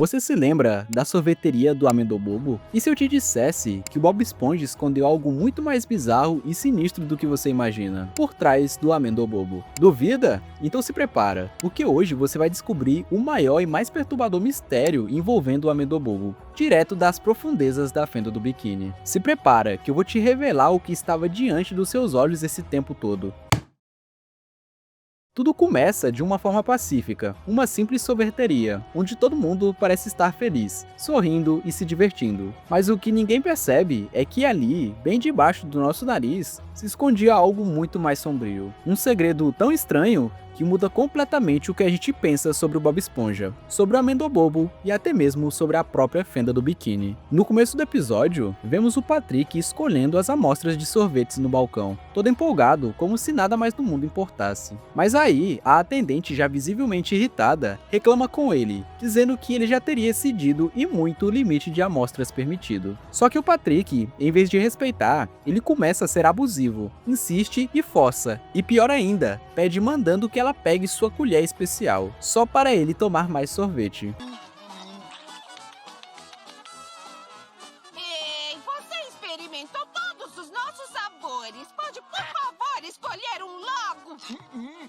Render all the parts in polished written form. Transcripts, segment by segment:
Você se lembra da sorveteria do Amendobobo? E se eu te dissesse que o Bob Esponja escondeu algo muito mais bizarro e sinistro do que você imagina, por trás do Amendobobo? Duvida? Então se prepara, porque hoje você vai descobrir o maior e mais perturbador mistério envolvendo o Amendobobo, direto das profundezas da fenda do biquíni. Se prepara, que eu vou te revelar o que estava diante dos seus olhos esse tempo todo. Tudo começa de uma forma pacífica, uma simples sorveteria, onde todo mundo parece estar feliz, sorrindo e se divertindo. Mas o que ninguém percebe é que ali, bem debaixo do nosso nariz, se escondia algo muito mais sombrio. Um segredo tão estranho que muda completamente o que a gente pensa sobre o Bob Esponja, sobre o Amendobobo e até mesmo sobre a própria fenda do biquíni. No começo do episódio, vemos o Patrick escolhendo as amostras de sorvetes no balcão, todo empolgado, como se nada mais no mundo importasse. Mas aí, a atendente, já visivelmente irritada, reclama com ele, dizendo que ele já teria excedido e muito o limite de amostras permitido. Só que o Patrick, em vez de respeitar, ele começa a ser abusivo, insiste e força, e pior ainda, pede mandando que ela pegue sua colher especial, só para ele tomar mais sorvete. Ei, você experimentou todos os nossos sabores. Pode, por favor, escolher um logo?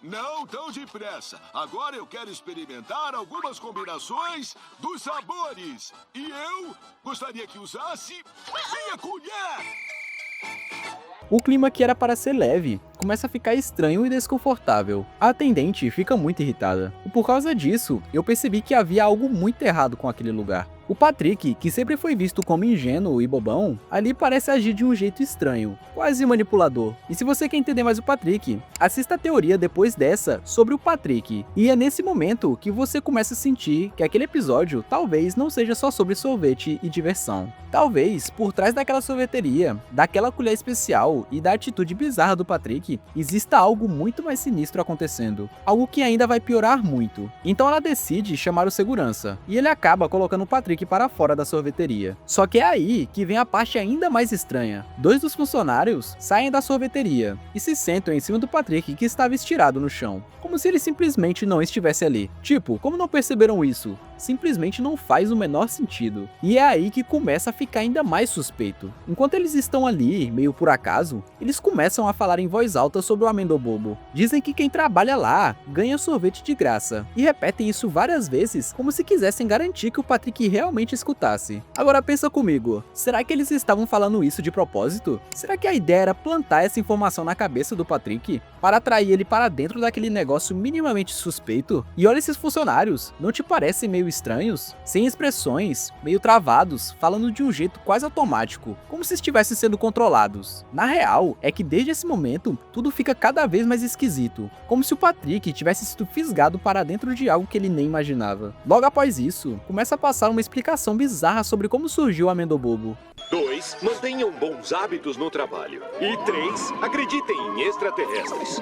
Não tão depressa. Agora eu quero experimentar algumas combinações dos sabores. E eu gostaria que usasse minha colher. O clima que era para ser leve começa a ficar estranho e desconfortável. A atendente fica muito irritada. E por causa disso, eu percebi que havia algo muito errado com aquele lugar. O Patrick, que sempre foi visto como ingênuo e bobão, ali parece agir de um jeito estranho, quase manipulador. E se você quer entender mais o Patrick, assista a teoria depois dessa sobre o Patrick. E é nesse momento que você começa a sentir que aquele episódio talvez não seja só sobre sorvete e diversão. Talvez, por trás daquela sorveteria, daquela colher especial e da atitude bizarra do Patrick, exista algo muito mais sinistro acontecendo. Algo que ainda vai piorar muito. Então ela decide chamar o segurança, e ele acaba colocando o Patrick para fora da sorveteria. Só que é aí que vem a parte ainda mais estranha. Dois dos funcionários saem da sorveteria e se sentam em cima do Patrick, que estava estirado no chão, como se ele simplesmente não estivesse ali. Tipo, como não perceberam isso? Simplesmente não faz o menor sentido. E é aí que começa a ficar ainda mais suspeito. Enquanto eles estão ali, meio por acaso, eles começam a falar em voz alta sobre o Amendobobo. Dizem que quem trabalha lá ganha sorvete de graça, e repetem isso várias vezes, como se quisessem garantir que o Patrick realmente escutasse. Agora pensa comigo, será que eles estavam falando isso de propósito? Será que a ideia era plantar essa informação na cabeça do Patrick, para atrair ele para dentro daquele negócio minimamente suspeito? E olha esses funcionários, não te parecem meio estranhos? Sem expressões, meio travados, falando de um jeito quase automático, como se estivessem sendo controlados. Na real, é que desde esse momento, tudo fica cada vez mais esquisito, como se o Patrick tivesse sido fisgado para dentro de algo que ele nem imaginava. Logo após isso, começa a passar uma explicação bizarra sobre como surgiu o Amendobobo. 2. Mantenham bons hábitos no trabalho. E 3. Acreditem em extraterrestres.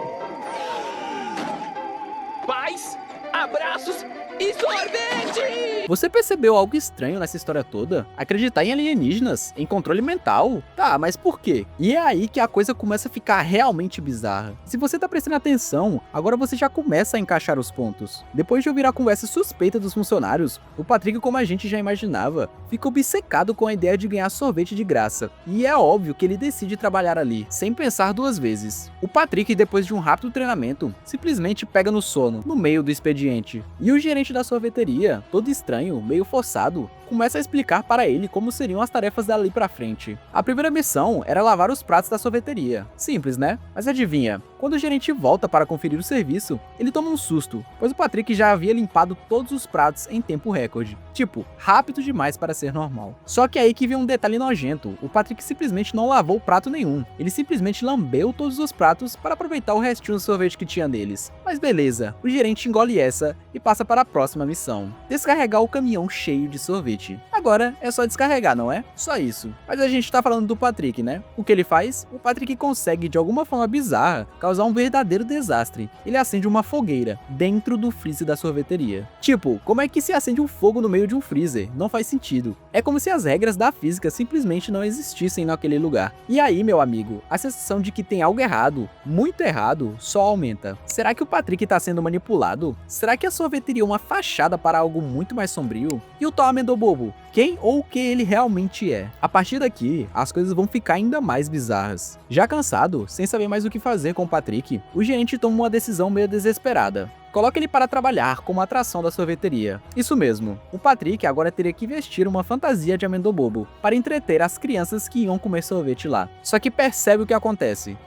Paz, abraços e sorvete! Você percebeu algo estranho nessa história toda? Acreditar em alienígenas? Em controle mental? Tá, mas por quê? E é aí que a coisa começa a ficar realmente bizarra. Se você tá prestando atenção, agora você já começa a encaixar os pontos. Depois de ouvir a conversa suspeita dos funcionários, o Patrick, como a gente já imaginava, fica obcecado com a ideia de ganhar sorvete de graça. E é óbvio que ele decide trabalhar ali, sem pensar duas vezes. O Patrick, depois de um rápido treinamento, simplesmente pega no sono, no meio do expediente. E o gerente da sorveteria, todo estranho, meio forçado, começa a explicar para ele como seriam as tarefas dali pra frente. A primeira missão era lavar os pratos da sorveteria. Simples, né? Mas adivinha, quando o gerente volta para conferir o serviço, ele toma um susto, pois o Patrick já havia limpado todos os pratos em tempo recorde. Tipo, rápido demais para ser normal. Só que é aí que vem um detalhe nojento, o Patrick simplesmente não lavou prato nenhum. Ele simplesmente lambeu todos os pratos para aproveitar o restinho do sorvete que tinha neles. Mas beleza, o gerente engole essa e passa para a próxima missão: descarregar o caminhão cheio de sorvete. Agora é só descarregar, não é? Só isso. Mas a gente tá falando do Patrick, né? O que ele faz? O Patrick consegue, de alguma forma bizarra, causar um verdadeiro desastre. Ele acende uma fogueira dentro do freezer da sorveteria. Tipo, como é que se acende um fogo no meio de um freezer? Não faz sentido. É como se as regras da física simplesmente não existissem naquele lugar. E aí, meu amigo, a sensação de que tem algo errado, muito errado, só aumenta. Será que o Patrick tá sendo manipulado? Será que a sorveteria é uma fachada para algo muito mais sombrio? E o tal Amendobobo? Quem ou o que ele realmente é? A partir daqui, as coisas vão ficar ainda mais bizarras. Já cansado, sem saber mais o que fazer com o Patrick, o gerente toma uma decisão meio desesperada. Coloca ele para trabalhar como atração da sorveteria. Isso mesmo, o Patrick agora teria que vestir uma fantasia de Amendobobo para entreter as crianças que iam comer sorvete lá. Só que percebe o que acontece. Eu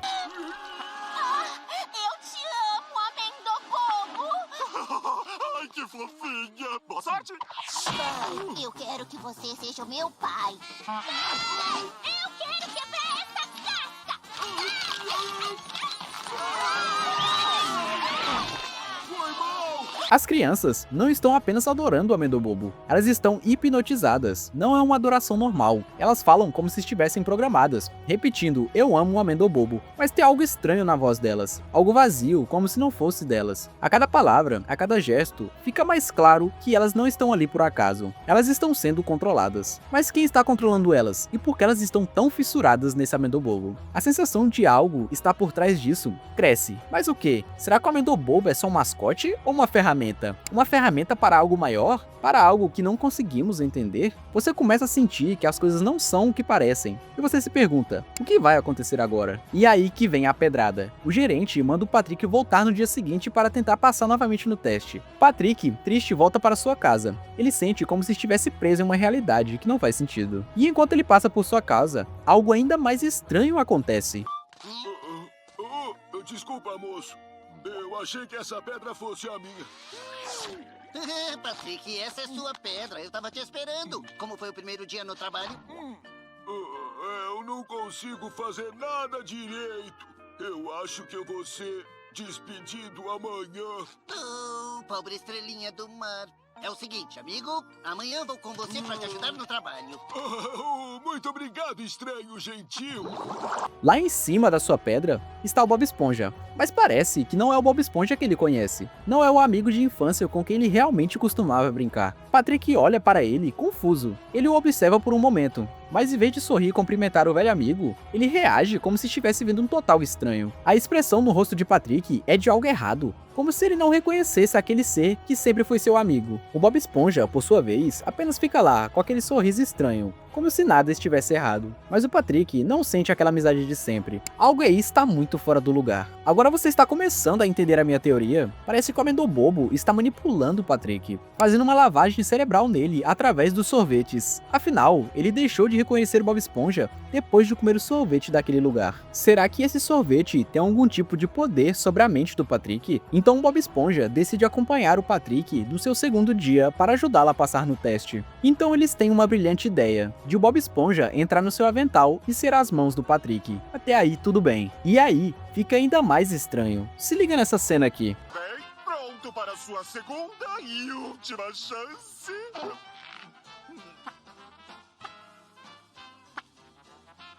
te amo, Amendobobo! Ai, que fofinha. Boa sorte. Eu quero que você seja o meu pai. Eu quero quebrar essa casca! Foi mal. As crianças não estão apenas adorando o Amendobobo, elas estão hipnotizadas. Não é uma adoração normal, elas falam como se estivessem programadas, repetindo "eu amo o Amendobobo", mas tem algo estranho na voz delas, algo vazio, como se não fosse delas. A cada palavra, a cada gesto, fica mais claro que elas não estão ali por acaso, elas estão sendo controladas. Mas quem está controlando elas? E por que elas estão tão fissuradas nesse Amendobobo? A sensação de algo está por trás disso cresce. Mas o que? Será que o Amendobobo é só um mascote ou uma ferramenta? Uma ferramenta para algo maior? Para algo que não conseguimos entender? Você começa a sentir que as coisas não são o que parecem. E você se pergunta, o que vai acontecer agora? E aí que vem a pedrada. O gerente manda o Patrick voltar no dia seguinte para tentar passar novamente no teste. Patrick, triste, volta para sua casa. Ele sente como se estivesse preso em uma realidade que não faz sentido. E enquanto ele passa por sua casa, algo ainda mais estranho acontece. Desculpa, moço. Eu achei que essa pedra fosse a minha. Patrick, essa é sua pedra. Eu tava te esperando. Como foi o primeiro dia no trabalho? Eu não consigo fazer nada direito. Eu acho que eu vou ser despedido amanhã. Pobre estrelinha do mar. É o seguinte, amigo. Amanhã vou com você pra te ajudar no trabalho. Muito obrigado, estranho gentil. Lá em cima da sua pedra está o Bob Esponja, mas parece que não é o Bob Esponja que ele conhece. Não é o amigo de infância com quem ele realmente costumava brincar. Patrick olha para ele confuso. Ele o observa por um momento, mas em vez de sorrir e cumprimentar o velho amigo, ele reage como se estivesse vendo um total estranho. A expressão no rosto de Patrick é de algo errado, como se ele não reconhecesse aquele ser que sempre foi seu amigo. O Bob Esponja, por sua vez, apenas fica lá, com aquele sorriso estranho, como se nada estivesse errado. Mas o Patrick não sente aquela amizade de sempre. Algo aí está muito fora do lugar. Agora você está começando a entender a minha teoria? Parece que o Amendobobo está manipulando o Patrick, fazendo uma lavagem cerebral nele através dos sorvetes. Afinal, ele deixou de reconhecer o Bob Esponja depois de comer o sorvete daquele lugar. Será que esse sorvete tem algum tipo de poder sobre a mente do Patrick? Então o Bob Esponja decide acompanhar o Patrick no seu segundo dia para ajudá-lo a passar no teste. Então eles têm uma brilhante ideia, de o Bob Esponja entrar no seu avental e ser as mãos do Patrick. Até aí tudo bem. E aí, fica ainda mais estranho. Se liga nessa cena aqui. Bem, pronto para a sua segunda e última chance.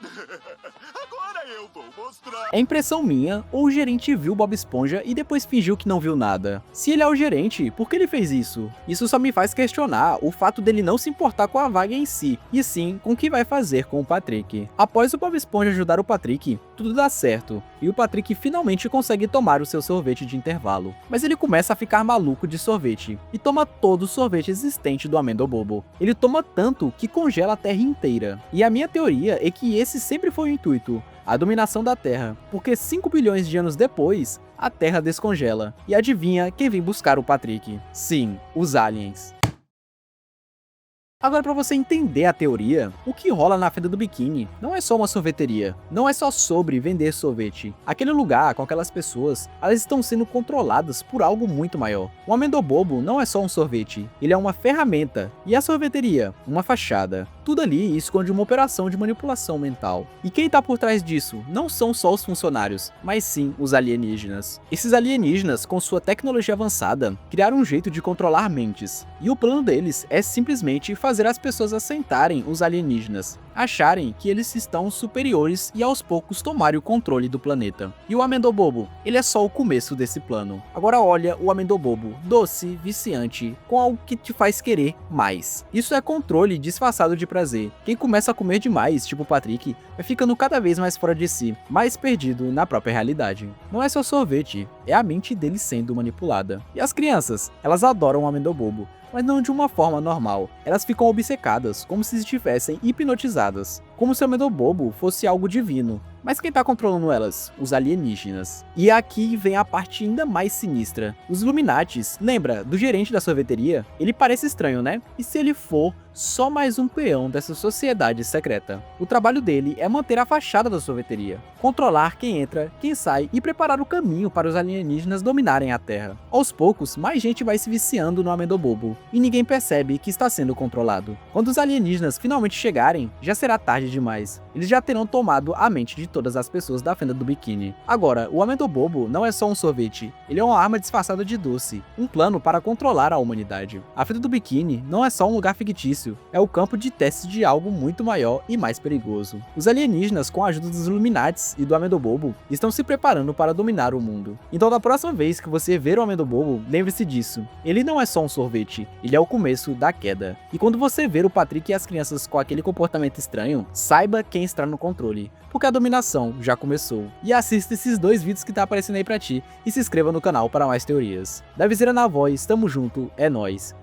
Agora eu vou mostrar. É impressão minha, ou o gerente viu Bob Esponja e depois fingiu que não viu nada? Se ele é o gerente, por que ele fez isso? Isso só me faz questionar o fato dele não se importar com a vaga em si, e sim com o que vai fazer com o Patrick. Após o Bob Esponja ajudar o Patrick, tudo dá certo, e o Patrick finalmente consegue tomar o seu sorvete de intervalo. Mas ele começa a ficar maluco de sorvete, e toma todo o sorvete existente do Amendobobo. Ele toma tanto que congela a Terra inteira. E a minha teoria é que esse sempre foi o intuito, a dominação da Terra, porque 5 bilhões de anos depois, a Terra descongela. E adivinha quem vem buscar o Patrick? Sim, os aliens. Agora, para você entender a teoria, o que rola na Fenda do Biquíni não é só uma sorveteria, não é só sobre vender sorvete. Aquele lugar, com aquelas pessoas, elas estão sendo controladas por algo muito maior. O Amendobobo não é só um sorvete, ele é uma ferramenta, e a sorveteria, uma fachada. Tudo ali esconde uma operação de manipulação mental. E quem tá por trás disso não são só os funcionários, mas sim os alienígenas. Esses alienígenas, com sua tecnologia avançada, criaram um jeito de controlar mentes. E o plano deles é simplesmente fazer as pessoas aceitarem os alienígenas, acharem que eles estão superiores e aos poucos tomarem o controle do planeta. E o Amendobobo, ele é só o começo desse plano. Agora olha o Amendobobo, doce, viciante, com algo que te faz querer mais. Isso é controle disfarçado de prazer. Quem começa a comer demais, tipo o Patrick, vai ficando cada vez mais fora de si, mais perdido na própria realidade. Não é só sorvete, é a mente dele sendo manipulada. E as crianças, elas adoram o Amendobobo, mas não de uma forma normal. Elas ficam obcecadas, como se estivessem hipnotizadas, como se o Amendobobo fosse algo divino. Mas quem tá controlando elas? Os alienígenas. E aqui vem a parte ainda mais sinistra. Os Illuminatis, lembra do gerente da sorveteria? Ele parece estranho, né? E se ele for só mais um peão dessa sociedade secreta? O trabalho dele é manter a fachada da sorveteria, controlar quem entra, quem sai e preparar o caminho para os alienígenas dominarem a Terra. Aos poucos, mais gente vai se viciando no Amendobobo, e ninguém percebe que está sendo controlado. Quando os alienígenas finalmente chegarem, já será tarde demais. Eles já terão tomado a mente de todas as pessoas da fenda do biquíni. Agora, o Amendobobo não é só um sorvete, ele é uma arma disfarçada de doce, um plano para controlar a humanidade. A fenda do biquíni não é só um lugar fictício, é o campo de testes de algo muito maior e mais perigoso. Os alienígenas, com a ajuda dos Illuminatis e do Amendobobo, estão se preparando para dominar o mundo. Então, da próxima vez que você ver o Amendobobo, lembre-se disso. Ele não é só um sorvete, ele é o começo da queda. E quando você ver o Patrick e as crianças com aquele comportamento estranho, saiba quem está no controle, porque a dominação já começou. E assista esses 2 vídeos que tá aparecendo aí pra ti, e se inscreva no canal para mais teorias. Da Viseira na voz, tamo junto, é nóis.